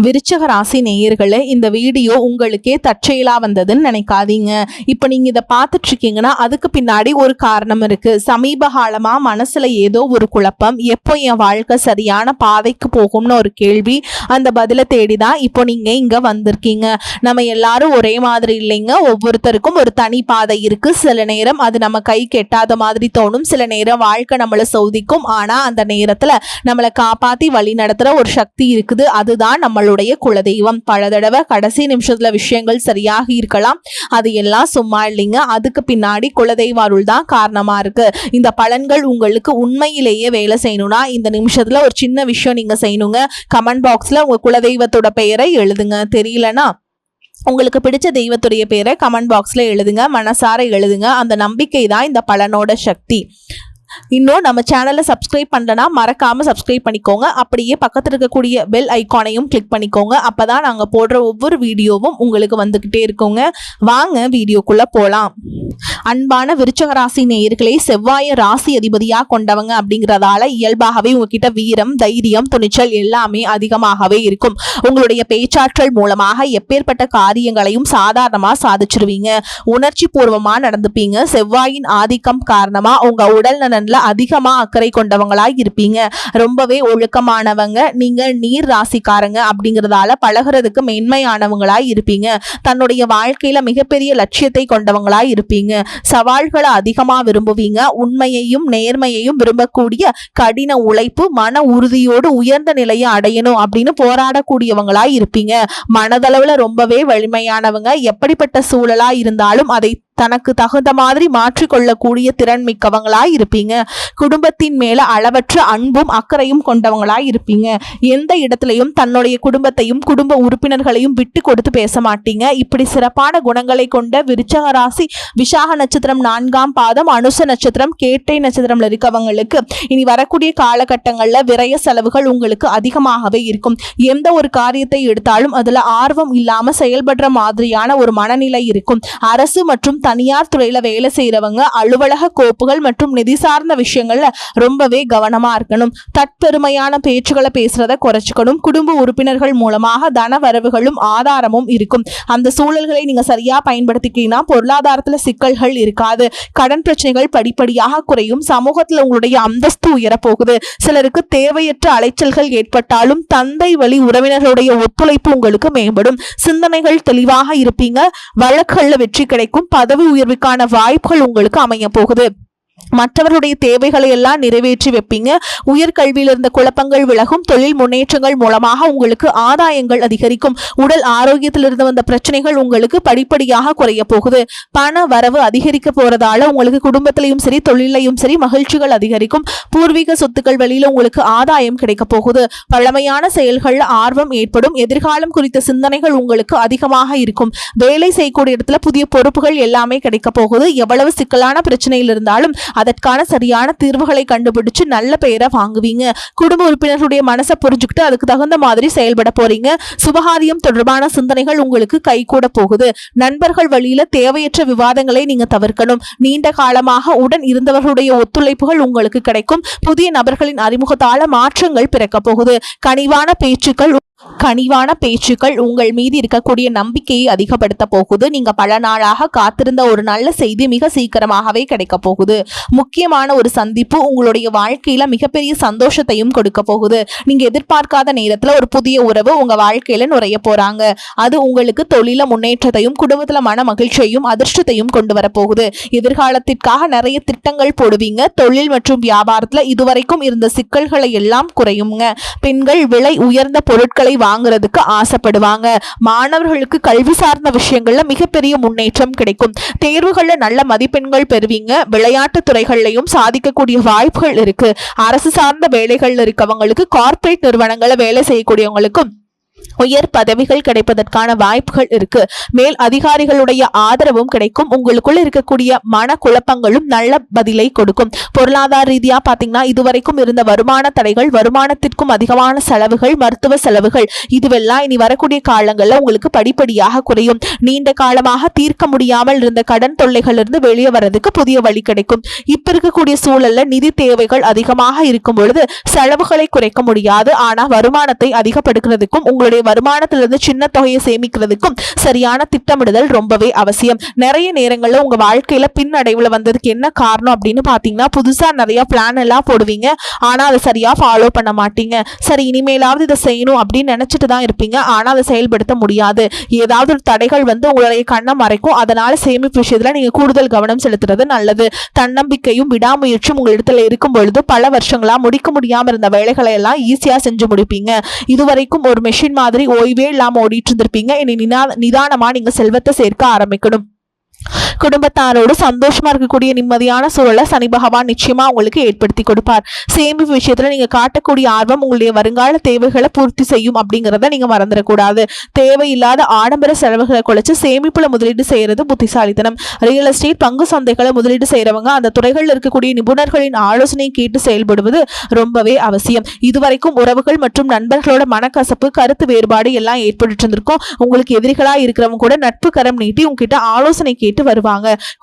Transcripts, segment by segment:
விருச்சக ராசி நேயர்களே, இந்த வீடியோ உங்களுக்கே தற்செயலா வந்ததுன்னு நினைக்காதீங்க. இப்போ நீங்க இதை பார்த்துட்டு இருக்கீங்கன்னா அதுக்கு பின்னாடி ஒரு காரணம் இருக்கு. சமீப காலமா மனசுல ஏதோ ஒரு குழப்பம், எப்போ என் வாழ்க்கை சரியான பாதைக்கு போகும்னு ஒரு கேள்வி. அந்த பதிலை தேடிதான் இப்போ நீங்க இங்க வந்திருக்கீங்க. நம்ம எல்லாரும் ஒரே மாதிரி இல்லைங்க. ஒவ்வொருத்தருக்கும் ஒரு தனி பாதை இருக்கு. சில நேரம் அது நம்ம கை கெட்டாத மாதிரி தோணும், சில நேரம் வாழ்க்கை நம்மளை சோதிக்கும். ஆனா அந்த நேரத்துல நம்மளை காப்பாத்தி வழி நடத்துற ஒரு சக்தி இருக்குது. அதுதான் நம்மளுடைய குலதெய்வம். பல தடவை கடைசி நிமிஷத்துல விஷயங்கள் சரியாக இருக்கலாம், அது எல்லாம் சும்மா இல்லைங்க. அதுக்கு பின்னாடி குலதெய்வ அருள் தான் காரணமா இருக்கு. இந்த பலன்கள் உங்களுக்கு உண்மையிலேயே வேலை செய்யணும்னா இந்த நிமிஷத்துல ஒரு சின்ன விஷயம் நீங்க செய்யணுங்க. கமெண்ட் பாக்ஸ்ல உங்க குலதெய்வத்தோட பெயரை எழுதுங்க. தெரியலனா உங்களுக்கு பிடிச்ச தெய்வத்துடைய பேரை கமெண்ட் பாக்ஸ்ல எழுதுங்க, மனசார எழுதுங்க. அந்த நம்பிக்கை தான் இந்த பலனோட சக்தி. இன்னும் நம்ம சேனலை சப்ஸ்கிரைப் பண்ணலனா மறக்காம சப்ஸ்கிரைப் பண்ணிக்கோங்க. அப்படியே பக்கத்தில் இருக்கக்கூடிய பெல் ஐக்கானையும் கிளிக் பண்ணிக்கோங்க. அப்பதான் நாங்கள் போடுற ஒவ்வொரு வீடியோவும் உங்களுக்கு வந்துகிட்டே இருக்குங்க. வாங்க வீடியோக்குள்ள போலாம். அன்பான விருச்சக ராசி நேயர்களே, செவ்வாய ராசி அதிபதியா கொண்டவங்க அப்படிங்கிறதால இயல்பாகவே உங்ககிட்ட வீரம், தைரியம், துணிச்சல் எல்லாமே அதிகமாகவே இருக்கும். உங்களுடைய பேச்சாற்றல் மூலமாக எப்பேற்பட்ட காரியங்களையும் சாதாரணமா சாதிச்சிருவீங்க. உணர்ச்சி பூர்வமா நடந்துப்பீங்க. செவ்வாயின் ஆதிக்கம் காரணமா உங்க உடல் நலன்ல அதிகமா அக்கறை கொண்டவங்களாய் இருப்பீங்க. ரொம்பவே ஒழுக்கமானவங்க. நீங்க நீர் ராசிக்காரங்க அப்படிங்கிறதால பழகிறதுக்கு மென்மையானவங்களாய் இருப்பீங்க. தன்னுடைய வாழ்க்கையில மிகப்பெரிய லட்சியத்தை கொண்டவங்களாய் இருப்பீங்க. சவால்களை அதிகமா விரும்புவீங்க. உண்மையையும் நேர்மையையும் விரும்பக்கூடிய கடின உழைப்பு, மன உறுதியோடு உயர்ந்த நிலையை அடையணும் அப்படின்னு போராடக்கூடியவங்களாய் இருப்பீங்க. மனதளவுல ரொம்பவே வலிமையானவங்க. எப்படிப்பட்ட சூழலா இருந்தாலும் அதை தனக்கு தகுந்த மாதிரி மாற்றிக்கொள்ளக்கூடிய திறன் மிக்கவங்களாய் இருப்பீங்க. குடும்பத்தின் மேல அளவற்ற அன்பும் அக்கறையும் கொண்டவங்களாய் இருப்பீங்க. எந்த இடத்துலையும் தன்னுடைய குடும்பத்தையும் குடும்ப உறுப்பினர்களையும் விட்டு கொடுத்து பேச மாட்டீங்க. இப்படி சிறப்பான குணங்களை கொண்ட விருச்சக ராசி விசாக நட்சத்திரம் 4ஆம் பாதம், அனுச நட்சத்திரம், கேட்டை நட்சத்திரம்ல இருக்கவங்களுக்கு இனி வரக்கூடிய காலகட்டங்கள்ல விரய செலவுகள் உங்களுக்கு அதிகமாகவே இருக்கும். எந்த ஒரு காரியத்தை எடுத்தாலும் அதுல ஆர்வம் இல்லாம செயல்படுற மாதிரியான ஒரு மனநிலை இருக்கும். அரசு மற்றும் தனியார் துறையில வேலை செய்யறவங்க அலுவலக கோப்புகள் மற்றும் நிதி சார்ந்த விஷயங்கள்ல ரொம்பவே கவனமா இருக்கணும். தற்பெருமையான பேச்சுகளை பேசுறத குறைச்சிக்கணும். குடும்ப உறுப்பினர்கள் மூலமாக தன வரவுகளும் ஆதாரமும் இருக்கும். அந்த சூழல்களை நீங்க சரியா பயன்படுத்திக்கிட்டீங்கன்னா பொருளாதாரத்துல சிக்கல்கள் இருக்காது. கடன் பிரச்சனைகள் படிப்படியாக குறையும். சமூகத்துல உங்களுடைய அந்தஸ்து உயரப்போகுது. சிலருக்கு தேவையற்ற அலைச்சல்கள் ஏற்பட்டாலும் தந்தை வழி உறவினர்களுடைய ஒத்துழைப்பு உங்களுக்கு மேம்படும். சிந்தனைகள் தெளிவாக இருப்பீங்க. வழக்குகள்ல வெற்றி கிடைக்கும். பதவி உயர்வுக்கான வாய்ப்புகள் உங்களுக்கு அமைய போகுது. மற்றவர்களுடைய தேவைகளை எல்லாம் நிறைவேற்றி வைப்பீங்க. உயர்கல்வியில் இருந்த குழப்பங்கள் விலகும். தொழில் முன்னேற்றங்கள் மூலமாக உங்களுக்கு ஆதாயங்கள் அதிகரிக்கும். உடல் ஆரோக்கியத்தில் இருந்து வந்த பிரச்சனைகள் உங்களுக்கு படிப்படியாக குறைய போகுது. பண வரவு அதிகரிக்க போறதால உங்களுக்கு குடும்பத்திலையும் சரி தொழிலையும் சரி மகிழ்ச்சிகள் அதிகரிக்கும். பூர்வீக சொத்துக்கள் வழியில உங்களுக்கு ஆதாயம் கிடைக்க போகுது. பழமையான செயல்கள்ல ஆர்வம் ஏற்படும். எதிர்காலம் குறித்த சிந்தனைகள் உங்களுக்கு அதிகமாக இருக்கும். வேலை செய்யக்கூடிய இடத்துல புதிய பொறுப்புகள் எல்லாமே கிடைக்க போகுது. எவ்வளவு சிக்கலான பிரச்சனையில் இருந்தாலும் அதற்கான சரியான தீர்வுகளை கண்டுபிடிச்சு நல்ல பெயரை வாங்குவீங்க. குடும்ப உறுப்பினர்களுடைய மனசை புரிஞ்சுக்கிட்டு அதுக்கு தகுந்த மாதிரி செயல்பட போறீங்க. சுபகாரியம் தொடர்பான சிந்தனைகள் உங்களுக்கு கைகூட போகுது. நண்பர்கள் வழியில தேவையற்ற விவாதங்களை நீங்க தவிர்க்கணும். நீண்ட காலமாக உடன் இருந்தவர்களுடைய ஒத்துழைப்புகள் உங்களுக்கு கிடைக்கும். புதிய நபர்களின் அறிமுகத்தால மாற்றங்கள் பிறக்க போகுது. கனிவான பேச்சுக்கள் உங்கள் மீது இருக்கக்கூடிய நம்பிக்கையை அதிகப்படுத்த போகுது. நீங்க பல நாளாக காத்திருந்த ஒரு நல்ல செய்தி மிக சீக்கிரமாகவே கிடைக்க போகுது. முக்கியமான ஒரு சந்திப்பு உங்களுடைய வாழ்க்கையில மிகப்பெரிய சந்தோஷத்தையும் கொடுக்க போகுது. நீங்க எதிர்பார்க்காத நேரத்துல ஒரு புதிய உறவு உங்க வாழ்க்கையில நுழைய போறாங்க. அது உங்களுக்கு தொழில முன்னேற்றத்தையும் குடும்பத்துல மன மகிழ்ச்சியையும் அதிர்ஷ்டத்தையும் கொண்டு வர போகுது. எதிர்காலத்திற்காக நிறைய திட்டங்கள் போடுவீங்க. தொழில் மற்றும் வியாபாரத்துல இதுவரைக்கும் இருந்த சிக்கல்களை எல்லாம் குறையுங்க. பெண்கள் விலை உயர்ந்த பொருட்களை வாங்குறதுக்கு ஆசைப்படுவாங்க. மாணவர்களுக்கு கல்வி சார்ந்த விஷயங்கள்ல மிகப்பெரிய முன்னேற்றம் கிடைக்கும். தேர்வுகள்ல நல்ல மதிப்பெண்கள் பெறுவீங்க. விளையாட்டு துறைகள்லையும் சாதிக்கக்கூடிய வாய்ப்புகள் இருக்கு. அரசு சார்ந்த வேலைகள்ல இருக்கவங்களுக்கு, கார்ப்பரேட் நிறுவனங்கள்ல வேலை செய்யக்கூடியவங்களுக்கும் உயர் பதவிகள் கிடைப்பதற்கான வாய்ப்புகள் இருக்கு. மேல் அதிகாரிகளுடைய ஆதரவும் கிடைக்கும். உங்களுக்குள்ள இருக்கக்கூடிய மன குழப்பங்களும் நல்ல பதிலை கொடுக்கும். பொருளாதார ரீதியா பாத்தீங்கன்னா இதுவரைக்கும் இருந்த வருமான தடைகள், வருமானத்திற்கும் அதிகமான செலவுகள், மருத்துவ செலவுகள் இதுவெல்லாம் இனி வரக்கூடிய காலங்கள்ல உங்களுக்கு படிப்படியாக குறையும். நீண்ட காலமாக தீர்க்க முடியாமல் இருந்த கடன் தொல்லைகள் இருந்து வெளியே வர்றதுக்கு புதிய வழி கிடைக்கும். இப்ப இருக்கக்கூடிய சூழல்ல நிதி தேவைகள் அதிகமாக இருக்கும் பொழுது செலவுகளை குறைக்க முடியாது. ஆனா வருமானத்தை அதிகப்படுத்துறதுக்கும் உங்களுடைய உங்களுடைய வருமானத்திலிருந்து சின்ன தொகையை சேமிக்கிறதுக்கும் சரியான திட்டமிடுதல் ரொம்பவே அவசியம். நிறைய நேரங்கள்ல உங்க வாழ்க்கையில பின்னடைவுல வந்ததுக்கு என்ன காரணம் அப்படின்னு பாத்தீங்கன்னா, புதுசா நிறைய பிளான் எல்லாம் போடுவீங்க, ஆனா அதை சரியா ஃபாலோ பண்ண மாட்டீங்க. சரி, இனிமேலாவது இதை செய்யணும் அப்படின்னு நினைச்சிட்டு தான் இருப்பீங்க, ஆனா அதை செயல்படுத்த முடியாது. ஏதாவது ஒரு தடைகள் வந்து உங்களுடைய கண்ணை மறைக்கும். அதனால சேமிப்பு விஷயத்துல நீங்க கூடுதல் கவனம் செலுத்துறது நல்லது. தன்னம்பிக்கையும் விடாமுயற்சியும் உங்களிடத்துல இருக்கும் பொழுது பல வருஷங்களா முடிக்க முடியாம இருந்த வேலைகளை எல்லாம் ஈஸியா செஞ்சு முடிப்பீங்க. இதுவரைக்கும் ஒரு மெஷின் மாதிரி ஓய்வே இல்லாம ஓடிட்டு இருந்திருப்பீங்க. இனி நிதானமா நீங்க செல்வத்தை சேர்க்க ஆரம்பிக்கணும். குடும்பத்தாரோடு சந்தோஷமா இருக்கக்கூடிய நிம்மதியான சூழலை சனி பகவான் நிச்சயமா உங்களுக்கு ஏற்படுத்தி கொடுப்பார். சேமிப்பு விஷயத்துல நீங்க காட்டக்கூடிய ஆர்வம் உங்களுடைய வருங்கால தேவைகளை பூர்த்தி செய்யும் அப்படிங்கறத நீங்க மறந்துடக்கூடாது. தேவையில்லாத ஆடம்பர செலவுகளை குறைச்சு சேமிப்புல முதலீடு செய்யறது புத்திசாலித்தனம். ரியல் எஸ்டேட், பங்கு சந்தைகளை முதலீடு செய்யறவங்க அந்த துறைகளில் இருக்கக்கூடிய நிபுணர்களின் ஆலோசனை கேட்டு செயல்படுவது ரொம்பவே அவசியம். இதுவரைக்கும் உறவுகள் மற்றும் நண்பர்களோட மனக்கசப்பு, கருத்து வேறுபாடு எல்லாம் ஏற்பட்டு இருந்திருக்கும். உங்களுக்கு எதிரிகளா இருக்கிறவங்க கூட நட்பு கரம் நீட்டி உங்ககிட்ட ஆலோசனை கேட்டு வருவாங்க.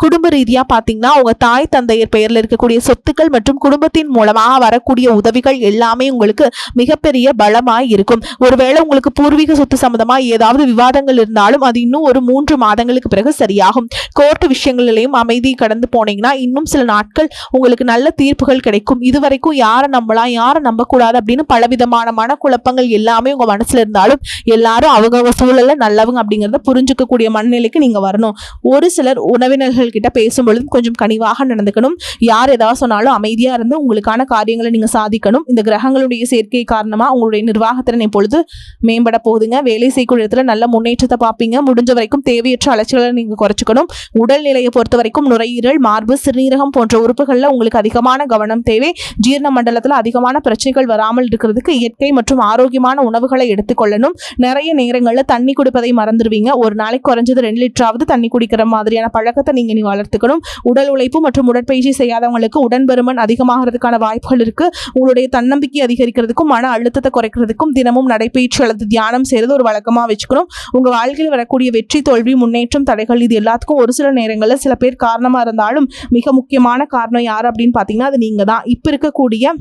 குடும்ப ரீதியா பாத்தீங்கன்னா, உங்க தாய் தந்தையர் பெயர்ல இருக்கக்கூடிய சொத்துக்கள் மற்றும் குடும்பத்தின் மூலமாக வரக்கூடிய உதவிகள் எல்லாமே உங்களுக்கு மிகப்பெரிய பலமாய் இருக்கும். ஒருவேளை உங்களுக்கு பூர்வீக சொத்து சம்பந்தமா ஏதாவது விவாதங்கள் இருந்தாலும் அது இன்னும் ஒரு 3 மாதங்களுக்கு பிறகு சரியாகும். கோர்ட்டு விஷயங்களிலையும் அமைதி கடந்து போனீங்கன்னா இன்னும் சில நாட்கள் உங்களுக்கு நல்ல தீர்ப்புகள் கிடைக்கும். இதுவரைக்கும் யாரை நம்பலாம், யாரை நம்ப கூடாது அப்படின்னு பலவிதமான மனக்குழப்பங்கள் எல்லாமே உங்க மனசுல இருந்தாலும் எல்லாரும் அவங்க சூழல்ல நல்லவங்க அப்படிங்கறத புரிஞ்சுக்கக்கூடிய மனநிலைக்கு நீங்க வரணும். ஒரு சிலர் உறவினர்கள் கிட்ட பேசும்பொழுதும் கொஞ்சம் கனிவாக நடந்துக்கணும். யார் ஏதாவது சொன்னாலும் அமைதியா இருந்து உங்களுக்கான காரியங்களை நீங்க சாதிக்கணும். இந்த கிரகங்களுடைய சேர்க்கை காரணமா உங்களுடைய நிர்வாகத்திறன் இப்பொழுது மேம்பட போகுதுங்க. வேலை செய்யக்கூடிய இடத்துல நல்ல முன்னேற்றத்தை பார்ப்பீங்க. முடிஞ்ச வரைக்கும் தேவையற்ற அலைச்சல்களை நீங்க குறைச்சிக்கணும். உடல்நிலையை பொறுத்த வரைக்கும் நுரையீரல், மார்பு, சிறுநீரகம் போன்ற உறுப்புகள்ல உங்களுக்கு அதிகமான கவனம் தேவை. ஜீரண மண்டலத்துல அதிகமான பிரச்சனைகள் வராமல் இருக்கிறதுக்கு இயற்கை மற்றும் ஆரோக்கியமான உணவுகளை எடுத்துக்கொள்ளணும். நிறைய நேரங்கள்ல தண்ணி குடிப்பதை மறந்துடுவீங்க. ஒரு நாளைக்கு குறைஞ்சது 2 லிட்டராவது தண்ணி குடிக்கிற மாதிரியான பழக்கத்தை நீங்க வளர்த்துக்கணும். உடல் உழைப்பு மற்றும் உடற்பயிற்சி செய்யாதவங்களுக்கு உடன்பருமன் அதிகமாகிறதுக்கான வாய்ப்புகள் இருக்கு. உங்களுடைய தன்னம்பிக்கை அதிகரிக்கிறதுக்கும் மன அழுத்தத்தை குறைக்கிறதுக்கும் தினமும் நடைபயிற்சி அல்லது தியானம் செய்யறது ஒரு வழக்கமா வச்சுக்கணும். உங்க வாழ்க்கையில் வரக்கூடிய வெற்றி, தோல்வி, முன்னேற்றம், தடைகள் இது எல்லாத்துக்கும் ஒரு சில நேரங்களில் சில பேர் காரணமா இருந்தாலும் மிக முக்கியமான காரணம் யார் அப்படின்னு பாத்தீங்கன்னா அது நீங்க தான். இப்ப இருக்கக்கூடிய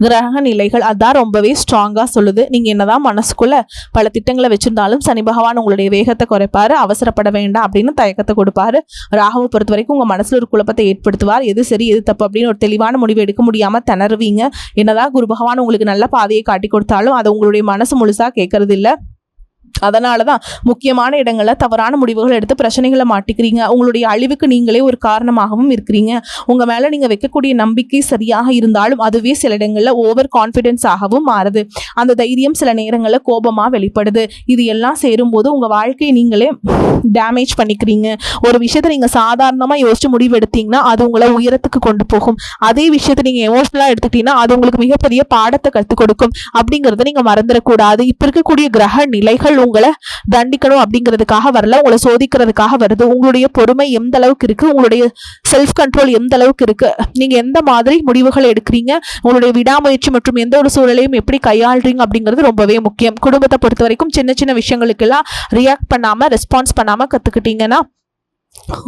கிரக நிலைகள் அதான் ரொம்பவே ஸ்ட்ராங்கா சொல்லுது. நீங்க என்னதான் மனசுக்குள்ள பல திட்டங்களை வச்சிருந்தாலும் சனி பகவான் உங்களுடைய வேகத்தை குறைப்பாரு. அவசரப்பட வேண்டாம் அப்படின்னு தயக்கத்தை கொடுப்பாரு. ராகுவை பொறுத்த வரைக்கும் உங்க மனசுல ஒரு குழப்பத்தை ஏற்படுத்துவார். எது சரி எது தப்பு அப்படின்னு ஒரு தெளிவான முடிவு எடுக்க முடியாம திணறுவீங்க. என்னதான் குரு பகவான் உங்களுக்கு நல்ல பாதையை காட்டி கொடுத்தாலும் அதை உங்களுடைய மனசு முழுசா கேட்கறது இல்லை. அதனாலதான் முக்கியமான இடங்கள்ல தவறான முடிவுகள் எடுத்து பிரச்சனைகளை மாட்டிக்கிறீங்க. உங்களுடைய அழிவுக்கு நீங்களே ஒரு காரணமாகவும் இருக்கிறீங்க. உங்க மேல நீங்க வைக்கக்கூடிய நம்பிக்கை சரியாக இருந்தாலும் அதுவே சில இடங்கள்ல ஓவர் கான்பிடன்ஸ் ஆகவும் மாறுது. அந்த தைரியம் சில நேரங்கள்ல கோபமா வெளிப்படுது. இது எல்லாம் சேரும்போது உங்க வாழ்க்கையை நீங்களே டேமேஜ் பண்ணிக்கிறீங்க. ஒரு விஷயத்த நீங்க சாதாரணமா யோசிச்சு முடிவு எடுத்தீங்கன்னா அது உங்களை உயரத்துக்கு கொண்டு போகும். அதே விஷயத்த நீங்க எமோஷனலா எடுத்துக்கிட்டீங்கன்னா அது உங்களுக்கு மிகப்பெரிய பாடத்தை கற்றுக் கொடுக்கும். அப்படிங்கறத நீங்க மறந்துடக்கூடாது. இப்ப இருக்கக்கூடிய கிரக நிலைகள் உங்களை தண்டிக்கணும் அப்படிங்கிறதுக்காக வரல, உங்களை சோதிக்கிறதுக்காக வருது. உங்களுடைய பொறுமை எந்த அளவுக்கு இருக்கு, உங்களுடைய செல்ஃப் கண்ட்ரோல் எந்த அளவுக்கு இருக்கு, நீங்க எந்த மாதிரி முடிவுகளை எடுக்கிறீங்க, உங்களுடைய விடாமுயற்சி மற்றும் எந்த ஒரு சூழலையும் எப்படி கையாளுறீங்க அப்படிங்கிறது ரொம்பவே முக்கியம். குடும்பத்தை பொறுத்த வரைக்கும் சின்ன சின்ன விஷயங்களுக்கெல்லாம் ரியாக்ட் பண்ணாம ரெஸ்பான்ஸ் பண்ணாம கத்துக்கிட்டீங்கன்னா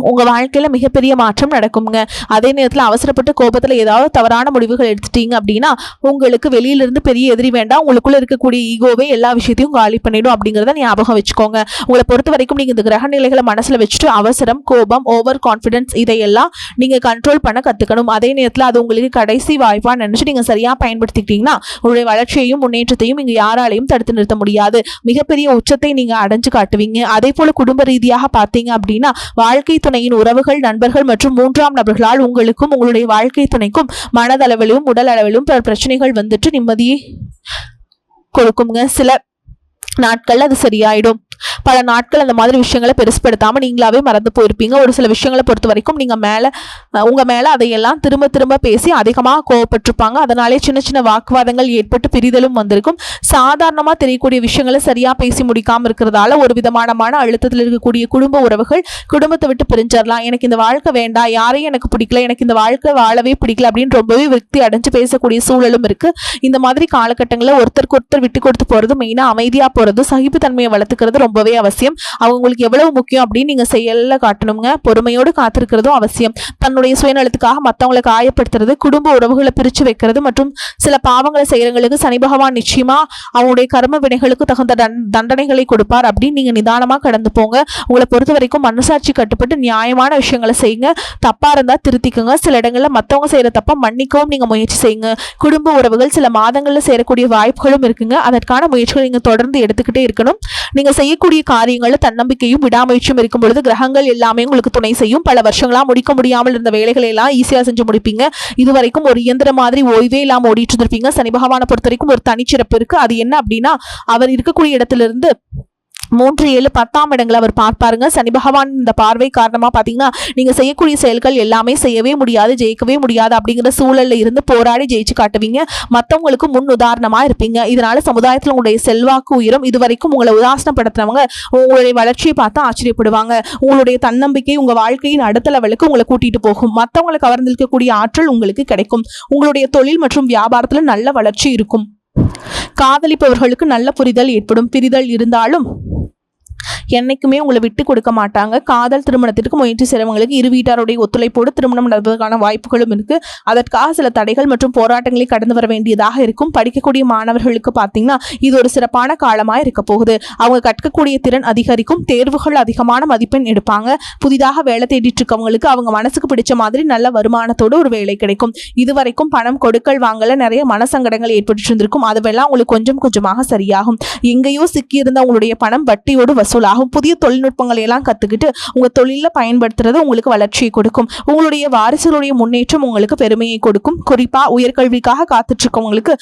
உங்க வாழ்க்கையில மிகப்பெரிய மாற்றம் நடக்குங்க. அதே நேரத்தில் அவசரப்பட்டு கோபத்துல ஏதாவது தவறான முடிவுகள் எடுத்துட்டீங்க அப்படின்னா உங்களுக்கு வெளியில இருந்து பெரிய எதிரி வேண்டாம். உங்களுக்குள்ள இருக்கக்கூடிய ஈகோவே எல்லா விஷயத்தையும் காலி பண்ணிடும் அப்படிங்கிறத ஞாபகம் வச்சுக்கோங்க. உங்களை பொறுத்த வரைக்கும் நீங்க இந்த கிரக நிலைகளை மனசுல வச்சுட்டு அவசரம், கோபம், ஓவர் கான்பிடன்ஸ் இதையெல்லாம் நீங்க கண்ட்ரோல் பண்ண கத்துக்கணும். அதே நேரத்தில் அது உங்களுக்கு கடைசி வாய்ப்பா நினைச்சு நீங்க சரியா பயன்படுத்திக்கிட்டீங்கன்னா உங்களுடைய வளர்ச்சியையும் முன்னேற்றத்தையும் இங்க யாராலையும் தடுத்து நிறுத்த முடியாது. மிகப்பெரிய உச்சத்தை நீங்க அடைஞ்சு காட்டுவீங்க. அதே போல குடும்ப ரீதியாக பார்த்தீங்க அப்படின்னா வாழ்க்கை துணையின் உறவுகள், நண்பர்கள் மற்றும் 3ஆம் நபர்களால் உங்களுக்கும் உங்களுடைய வாழ்க்கை துணைக்கும் மனதளவிலும் உடல் அளவிலும் பிரச்சனைகள் வந்துட்டு நிம்மதியை கொடுக்குங்க. சில நாட்கள்ல அது சரியாயிடும். பல நாட்கள் அந்த மாதிரி விஷயங்களை பெருசுப்படுத்தாம நீங்களாவே மறந்து போயிருப்பீங்க. ஒரு சில விஷயங்களை பொறுத்த வரைக்கும் நீங்க உங்க மேல அதையெல்லாம் திரும்ப திரும்ப பேசி அதிகமாக கோவப்பட்டிருப்பாங்க. அதனாலே சின்ன சின்ன வாக்குவாதங்கள் ஏற்பட்டு பிரிதலும் வந்திருக்கும். சாதாரணமா தெரியக்கூடிய விஷயங்களை சரியா பேசி முடிக்காம இருக்கிறதால ஒரு விதமான மன அழுத்தத்தில் இருக்கக்கூடிய குடும்ப உறவுகள் குடும்பத்தை விட்டு பிரிஞ்சிடலாம். எனக்கு இந்த வாழ்க்கை வேண்டாம், யாரையும் எனக்கு பிடிக்கல, எனக்கு இந்த வாழ்க்கை வாழவே பிடிக்கல அப்படின்னு ரொம்பவே விரக்தி அடைஞ்சு பேசக்கூடிய சூழலும் இருக்கு. இந்த மாதிரி காலகட்டங்களில் ஒருத்தருக்கு ஒருத்தர் விட்டு கொடுத்து போறது, மெயினா அமைதியா போறது, சகிப்புத்தன்மையை வளர்த்துக்கிறது ரொம்பவே அவசியம். அவங்க உங்களுக்கு எவ்வளவு முக்கியம் அப்படின்னு நீங்க செயல்ல காட்டணுங்க. பொறுமையோடு காத்திருக்கிறதும் அவசியம். தன்னுடைய சுயநலத்துக்காக மற்றவங்களை காயப்படுத்துறது, குடும்ப உறவுகளை பிரிச்சு வைக்கிறது மற்றும் சில பாவங்களை செய்யறவங்களுக்கு சனி பகவான் நிச்சயமா அவங்களுடைய கர்ம வினைகளுக்கு தகுந்த தண்டனைகளை கொடுப்பார் அப்படின்னு நீங்க நிதானமா கடந்து போங்க. உங்களை பொறுத்த வரைக்கும் மனசாட்சி கட்டுப்பட்டு நியாயமான விஷயங்களை செய்யுங்க. தப்பா இருந்தா திருத்திக்குங்க. சில இடங்கள்ல மத்தவங்க செய்யற தப்ப மன்னிக்கவும் நீங்க முயற்சி செய்யுங்க. குடும்ப உறவுகள் சில மாதங்கள்ல சேரக்கூடிய வாய்ப்புகளும் இருக்குங்க. அதற்கான முயற்சிகளை நீங்க தொடர்ந்து எடுத்துக்கிட்டே இருக்கணும். நீங்க செய்யக்கூடிய காரியங்கள்ல தன்னம்பிக்கையும் விடாமுயற்சியும் இருக்கும் பொழுது கிரகங்கள் எல்லாமே உங்களுக்கு துணை செய்யும். பல வருஷங்களா முடிக்க முடியாமல் இருந்த வேலைகளை எல்லாம் ஈஸியா செஞ்சு முடிப்பீங்க. இதுவரைக்கும் ஒரு இயந்திர மாதிரி ஓய்வே இல்லாம ஓடிட்டு இருந்திருப்பீங்க. சனி பகவானை பொறுத்த வரைக்கும் ஒரு தனிச்சிறப்பு இருக்கு. அது என்ன அப்படின்னா, அவர் இருக்கக்கூடிய இடத்துல இருந்து 3, 7, 10ஆம் இடங்களை அவர் பார்ப்பாருங்க. சனி பகவான் இந்த பார்வை காரணமா பாத்தீங்கன்னா நீங்க செய்யக்கூடிய செயல்கள் எல்லாமே செய்யவே முடியாது, ஜெயிக்கவே முடியாது அப்படிங்கிற சூழல்ல இருந்து போராடி ஜெயிச்சு காட்டுவீங்க. மற்றவங்களுக்கு முன் உதாரணமா இருப்பீங்க. இதனால சமுதாயத்துல உங்களுடைய செல்வாக்கு உயரும். இதுவரைக்கும் உங்களை உதாசனப்படுத்துறவங்க உங்களுடைய வளர்ச்சியை பார்த்து ஆச்சரியப்படுவாங்க. உங்களுடைய தன்னம்பிக்கை உங்க வாழ்க்கையின் அடுத்த லெவலுக்கு உங்களை கூட்டிட்டு போகும். மற்றவங்களை கவர்ந்திருக்கக்கூடிய ஆற்றல் உங்களுக்கு கிடைக்கும். உங்களுடைய தொழில் மற்றும் வியாபாரத்துல நல்ல வளர்ச்சி இருக்கும். காதலிப்பவர்களுக்கு நல்ல புரிதல் ஏற்படும். பிரிதல் இருந்தாலும் என்னைக்குமே உங்களை விட்டு கொடுக்க மாட்டாங்க. காதல் திருமணத்திற்கு முயற்சி செய்றவங்களுக்கு இரு வீட்டாருடைய ஒத்துழைப்போடு திருமணம் நடப்பதற்கான வாய்ப்புகளும் இருக்கு. அதற்காக சில தடைகள் மற்றும் போராட்டங்களை கடந்து வர வேண்டியதாக இருக்கும். படிக்கக்கூடிய மாணவர்களுக்கு பார்த்தீங்கன்னா இது ஒரு சிறப்பான காலமாக இருக்க போகுது. அவங்க கற்கக்கூடிய திறன் அதிகரிக்கும். தேர்வுகள் அதிகமான மதிப்பெண் எடுப்பாங்க. புதிதாக வேலை தேடிட்டு இருக்கவங்களுக்கு அவங்க மனசுக்கு பிடிச்ச மாதிரி நல்ல வருமானத்தோடு ஒரு வேலை கிடைக்கும். இதுவரைக்கும் பணம் கொடுக்கல் வாங்கல நிறைய மனசங்கடங்கள் ஏற்பட்டு இருந்திருக்கும். அதுவெல்லாம் உங்களுக்கு கொஞ்சம் கொஞ்சமாக சரியாகும். எங்கேயோ சிக்கியிருந்த உங்களுடைய பணம் வட்டியோடு வசூலாகும். புதிய தொழில்நுட்பங்களை எல்லாம் கத்துக்கிட்டு உங்க தொழில பயன்படுத்துறது உங்களுக்கு வளர்ச்சியை கொடுக்கும். உங்களுடைய வாரிசுகளுடைய முன்னேற்றம் உங்களுக்கு பெருமையை கொடுக்கும். குறிப்பா உயர்கல்விக்காக காத்துட்டு இருக்கவங்களுக்கு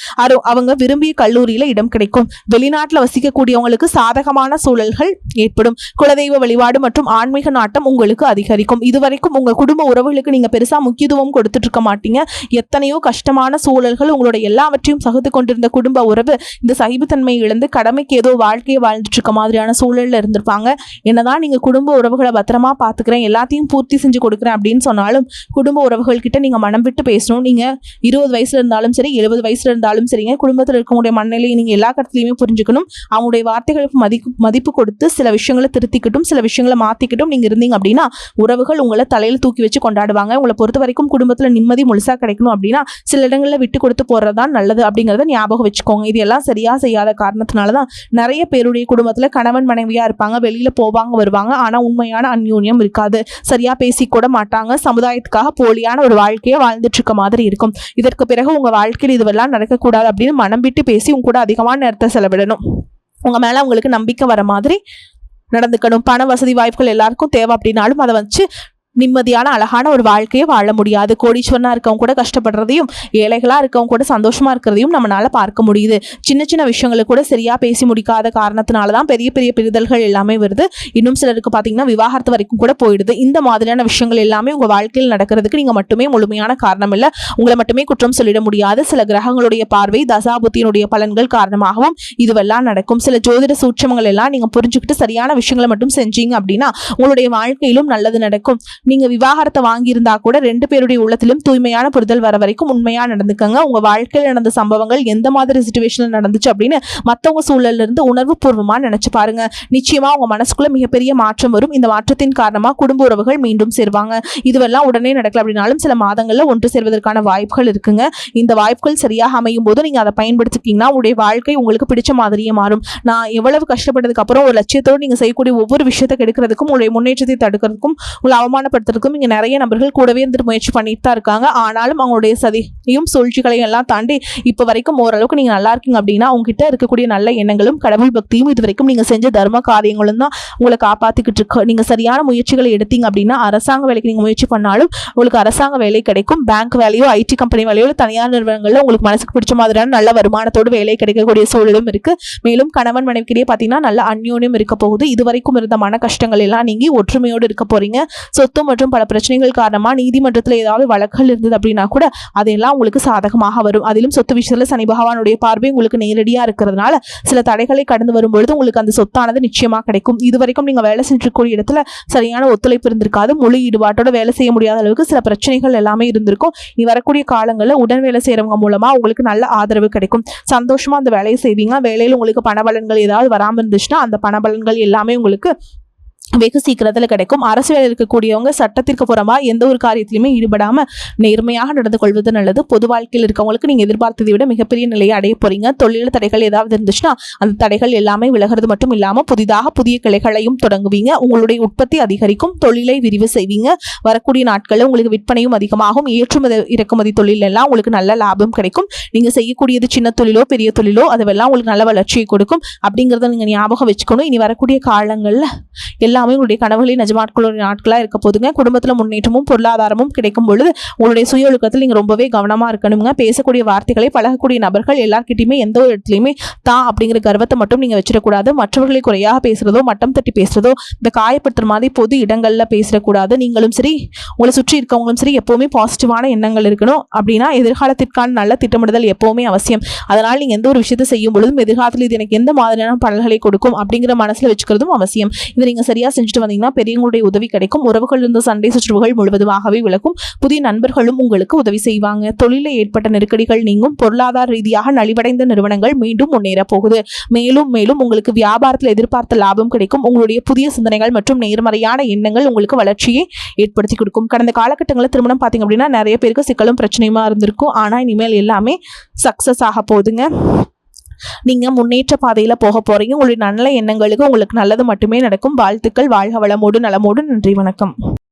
அவங்க விரும்பிய கல்லூரியில இடம் கிடைக்கும். வெளிநாட்டுல வசிக்கக்கூடியவங்களுக்கு சாதகமான சூழல்கள் ஏற்படும். குலதெய்வ வழிபாடு மற்றும் ஆன்மீக நாட்டம் உங்களுக்கு அதிகரிக்கும். இதுவரைக்கும் உங்க குடும்ப உறவுகளுக்கு நீங்க பெருசா முக்கியத்துவம் கொடுத்துட்டு இருக்க மாட்டீங்க. எத்தனையோ கஷ்டமான சூழல்கள் உங்களுடைய எல்லாவற்றையும் சகித்து கொண்டிருந்த குடும்ப உறவு இந்த சகிப்புத்தன்மையை இழந்து கடமைக்கு ஏதோ வாழ்க்கையை வாழ்ந்துட்டு இருக்க மாதிரியான சூழல்ல இருந்திருப்பாங்க. என்னதான் நீங்க குடும்ப உறவுகளை பத்திரமா பாத்துக்கிறேன், எல்லாத்தையும் பூர்த்தி செஞ்சு கொடுக்குறேன் அப்படின்னு சொன்னாலும் குடும்ப உறவுகள் கிட்ட நீங்க மனம் விட்டு பேசணும். நீங்க 20 வயசுல இருந்தாலும் சரி, 70 வயசுல இருந்தாலும் சரிங்க, குடும்பத்தில் இருக்கக்கூடிய மனநிலையை நீங்க எல்லா கட்டத்திலையுமே புரிஞ்சுக்கணும். அவங்களுடைய வார்த்தைகளுக்கு மதிப்பு கொடுத்து சில விஷயங்களை திருத்திக்கிட்டும் சில விஷயங்களை மாத்திக்கிட்டும் நீங்க இருந்தீங்க அப்படின்னா உறவுகள் உங்களை தலையில தூக்கி வச்சு கொண்டாடுவாங்க. உங்களை பொறுத்த வரைக்கும் குடும்பத்துல நிம்மதி முழுசா கிடைக்கணும் அப்படின்னா சில இடங்கள்ல விட்டு கொடுத்து போறதுதான் நல்லது அப்படிங்கறத ஞாபகம் வச்சுக்கோங்க. இது எல்லாம் சரியா செய்யாத காரணத்தினாலதான் நிறைய பேருடைய குடும்பத்துல கணவன் மனைவியா இருப்பாங்க, வெளியில போவாங்க வருவாங்க, ஆனா உண்மையான அந்யோன்யம் இருக்காது. சரியா பேசி கூட மாட்டாங்க. சமுதாயத்துக்காக போலியான ஒரு வாழ்க்கையை வாழ்ந்துட்டு இருக்க மாதிரி இருக்கும். இதற்கு பிறகு உங்க வாழ்க்கையில் இதுவெல்லாம் நடக்கக்கூடாது அப்படின்னு மனம் விட்டு பேசி உங்க கூட அதிகமான நேரத்தை செலவிடணும். உங்க மேல உங்களுக்கு நம்பிக்கை வர மாதிரி நடந்துக்கணும். பண வசதி வாய்ப்புகள் எல்லாருக்கும் தேவை அப்படின்னாலும் அதை வச்சு நிம்மதியான அழகான ஒரு வாழ்க்கையை வாழ முடியாது. கோடீஸ்வரனா இருக்கவங்க கூட கஷ்டப்படுறதையும் ஏழைகளா இருக்கவங்க கூட சந்தோஷமா இருக்கிறதையும் நம்மளால பார்க்க முடியுது. சின்ன சின்ன விஷயங்களை கூட சரியா பேசி முடிக்காத காரணத்தினாலதான் பெரிய பெரிய பிரிதல்கள் எல்லாமே வருது. இன்னும் சிலருக்கு பாத்தீங்கன்னா விவாகரத்து வரைக்கும் கூட போயிடுது. இந்த மாதிரியான விஷயங்கள் எல்லாமே உங்க வாழ்க்கையில் நடக்கிறதுக்கு நீங்க மட்டுமே முழுமையான காரணம் இல்ல. உங்களை மட்டுமே குற்றம் சொல்லிட முடியாது. சில கிரகங்களுடைய பார்வை, தசாபுத்தியினுடைய பலன்கள் காரணமாகவும் இதுவெல்லாம் நடக்கும். சில ஜோதிட சூட்சமங்கள் எல்லாம் நீங்க புரிஞ்சுக்கிட்டு சரியான விஷயங்களை மட்டும் செஞ்சீங்க அப்படின்னா உங்களுடைய வாழ்க்கையிலும் நல்லது நடக்கும். நீங்க விவாகரத்தை வாங்கியிருந்தா கூட 2 பேருடைய உள்ளத்திலும் தூய்மையான புரிதல் வர வரைக்கும் உண்மையா நடந்துக்கங்க. உங்க வாழ்க்கையில் நடந்த சம்பவங்கள் எந்த மாதிரி சிச்சுவேஷன்ல நடந்துச்சு அப்படின்னு மத்தவங்க சூழல்ல இருந்து உணர்வு பூர்வமா நினைச்சு பாருங்க. நிச்சயமா உங்க மனசுக்குள்ள மிகப்பெரிய மாற்றம் வரும். இந்த மாற்றத்தின் காரணமா குடும்ப உறவுகள் மீண்டும் சேர்வாங்க. இதுவெல்லாம் உடனே நடக்கல அப்படின்னாலும் சில மாதங்கள்ல ஒன்று சேர்வதற்கான வாய்ப்புகள் இருக்குங்க. இந்த வாய்ப்புகள் சரியாக அமையும் போது நீங்க அதை பயன்படுத்திட்டீங்கன்னா உங்களுடைய வாழ்க்கை உங்களுக்கு பிடிச்ச மாதிரியே மாறும். நான் எவ்வளவு கஷ்டப்பட்டதுக்கு அப்புறம் ஒரு லட்சியத்தோடு நீங்க செய்யக்கூடிய ஒவ்வொரு விஷயத்தை கெடுக்கிறதுக்கும் உங்களுடைய முன்னேற்றத்தை தடுக்கிறதுக்கும் உங்களை அவமானப்படுத்துறதுக்கும் இங்க நிறைய நபர்கள் கூடவே இருந்து முயற்சி பண்ணிட்டு தான் இருக்காங்க. ஆனாலும் அவங்களுடைய சதியும் சூழ்ச்சிகளையும் எல்லாம் தாண்டி இப்ப வரைக்கும் ஓரளவுக்கு நீங்க நல்லா இருக்கீங்க அப்படின்னா உங்ககிட்ட இருக்கக்கூடிய நல்ல எண்ணங்களும் கடவுள் பக்தியும் இது வரைக்கும் நீங்க செஞ்ச தர்ம காரியங்களும் தான் உங்களை காப்பாத்திக்கிட்டு இருக்கு. நீங்க சரியான முயற்சிகளை எடுத்தீங்க அப்படின்னா அரசாங்க வேலைக்கு நீங்க முயற்சி பண்ணாலும் உங்களுக்கு அரசாங்க வேலை கிடைக்கும். பேங்க் வேலையோ, ஐடி கம்பெனி வேலையோ, தனியார் நிறுவனங்கள்ல உங்களுக்கு மனசுக்கு பிடிச்ச மாதிரியான நல்ல வருமானத்தோடு வேலை கிடைக்கக்கூடிய சூழலும் இருக்கு. மேலும் கணவன் மனைவிக்கிடையே பாத்தீங்கன்னா நல்ல அந்யோன்யம் இருக்க போகுது. இதுவரைக்கும் இருந்த மன கஷ்டங்கள் எல்லாம் நீங்கி ஒற்றுமையோடு இருக்க போறீங்க. சொத்து சொத்து மற்றும் பல பிரச்சனைகள் காரணமா நீதிமன்றத்தில் ஏதாவது வழக்குகள் இருந்தது அப்படின்னா கூட அதெல்லாம் உங்களுக்கு சாதகமாக வரும். அதிலும் சொத்து விஷயத்துல சனி பகவானுடைய பார்வை உங்களுக்கு நேரடியா இருக்கிறதுனால சில தடைகளை கடந்து வரும்பொழுது உங்களுக்கு அந்த சொத்தானது நிச்சயமா கிடைக்கும். இதுவரைக்கும் நீங்க வேலை செஞ்சிருக்கக்கூடிய இடத்துல சரியான ஒத்துழைப்பு இருந்திருக்காது. முழு ஈடுபாட்டோட வேலை செய்ய முடியாத அளவுக்கு சில பிரச்சனைகள் எல்லாமே இருந்திருக்கும். இனி வரக்கூடிய காலங்களில் உடன் வேலை செய்யறவங்க மூலமா உங்களுக்கு நல்ல ஆதரவு கிடைக்கும். சந்தோஷமா அந்த வேலையை செய்வீங்க. வேலையில் உங்களுக்கு பணபலன்கள் ஏதாவது வராமல் இருந்துச்சுன்னா அந்த பணபலன்கள் எல்லாமே உங்களுக்கு வெகு சீக்கிரத்தில் கிடைக்கும். அரசு வேலை இருக்கக்கூடியவங்க சட்டத்திற்கு புறமா எந்த ஒரு காரியத்திலுமே ஈடுபடாம நேர்மையாக நடந்து கொள்வது நல்லது. பொது வாழ்க்கையில் இருக்கவங்களுக்கு நீங்க எதிர்பார்த்ததை விட மிகப்பெரிய நிலையை அடைய போறீங்க. தொழில் தடைகள் ஏதாவது இருந்துச்சுன்னா அந்த தடைகள் எல்லாமே விலகிறது மட்டும் இல்லாம புதிதாக புதிய கிளைகளையும் தொடங்குவீங்க. உங்களுடைய உற்பத்தி அதிகரிக்கும். தொழிலை விரிவு செய்வீங்க. வரக்கூடிய நாட்களில் உங்களுக்கு விற்பனையும் அதிகமாகும். ஏற்றுமதி இறக்குமதி தொழில் எல்லாம் உங்களுக்கு நல்ல லாபம் கிடைக்கும். நீங்க செய்யக்கூடியது சின்ன தொழிலோ பெரிய தொழிலோ அதெல்லாம் உங்களுக்கு நல்ல வளர்ச்சியை கொடுக்கும். அப்படிங்கிறத நீங்க ஞாபகம் வச்சுக்கணும். இனி வரக்கூடிய காலங்கள்ல எல்லாமே உங்களுடைய கனவுகளின் நிஜமாட்களுடைய நாட்களா இருக்க போதுங்க. குடும்பத்துல முன்னேற்றமும் பொருளாதாரமும் கிடைக்கும் பொழுது உங்களுடைய சுய ஒழுக்கத்தில் நீங்க ரொம்பவே கவனமா இருக்கணுங்க. பேசக்கூடிய வார்த்தைகளை பழகக்கூடிய நபர்கள் எல்லார்கிட்டையுமே எந்த ஒரு இடத்துலையுமே தான் அப்படிங்கிற கர்வத்தை மட்டும் நீங்க வச்சிடக்கூடாது. மற்றவர்களை குறையாக பேசுறதோ மட்டம் தட்டி பேசுறதோ இந்த காயப்படுத்துற மாதிரி பொது இடங்கள்ல பேசக்கூடாது. நீங்களும் சரி உங்களை சுற்றி இருக்கவங்களும் சரி எப்பவுமே பாசிட்டிவான எண்ணங்கள் இருக்கணும். அப்படின்னா எதிர்காலத்திற்கான நல்ல திட்டமிடுதல் எப்பவுமே அவசியம். அதனால நீங்க எந்த ஒரு விஷயத்தை செய்யும் பொழுதும் எதிர்காலத்தில் இது எனக்கு எந்த மாதிரியான பலன்களை கொடுக்கும் அப்படிங்கிற மனசுல வச்சுக்கிறதும் அவசியம். இதை நீங்க சரியா செஞ்சுட்டு வந்தீங்கன்னா பெரியவங்களுடைய உதவி கிடைக்கும். உறவுகள் இருந்த சண்டை சச்சரவுகள் முழுவதுமாகவே விலகும். புதிய நண்பர்களும் உங்களுக்கு உதவி செய்வாங்க. தொழிலில் ஏற்பட்ட நெருக்கடிகள் நீங்கும். பொருளாதார ரீதியாக நலிவடைந்த நிறுவனங்கள் மீண்டும் முன்னேற போகுது. மேலும் மேலும் உங்களுக்கு வியாபாரத்தில் எதிர்பார்த்த லாபம் கிடைக்கும். உங்களுடைய புதிய சிந்தனைகள் மற்றும் நேர்மறையான எண்ணங்கள் உங்களுக்கு வளர்ச்சியை ஏற்படுத்தி கொடுக்கும். கடந்த காலகட்டங்களில் திருமணம் பார்த்தீங்க அப்படின்னா நிறைய பேருக்கு சிக்கலும் பிரச்சனையுமா இருந்திருக்கும். ஆனா இனிமேல் எல்லாமே சக்சஸ் ஆக போகுதுங்க. நீங்க முன்னேற்ற பாதையில போக போறீங்க. உங்களுடைய நல்ல எண்ணங்களுக்கு உங்களுக்கு நல்லது மட்டுமே நடக்கும். வாழ்த்துக்கள். வாழ்க வளமோடு நலமோடு. நன்றி, வணக்கம்.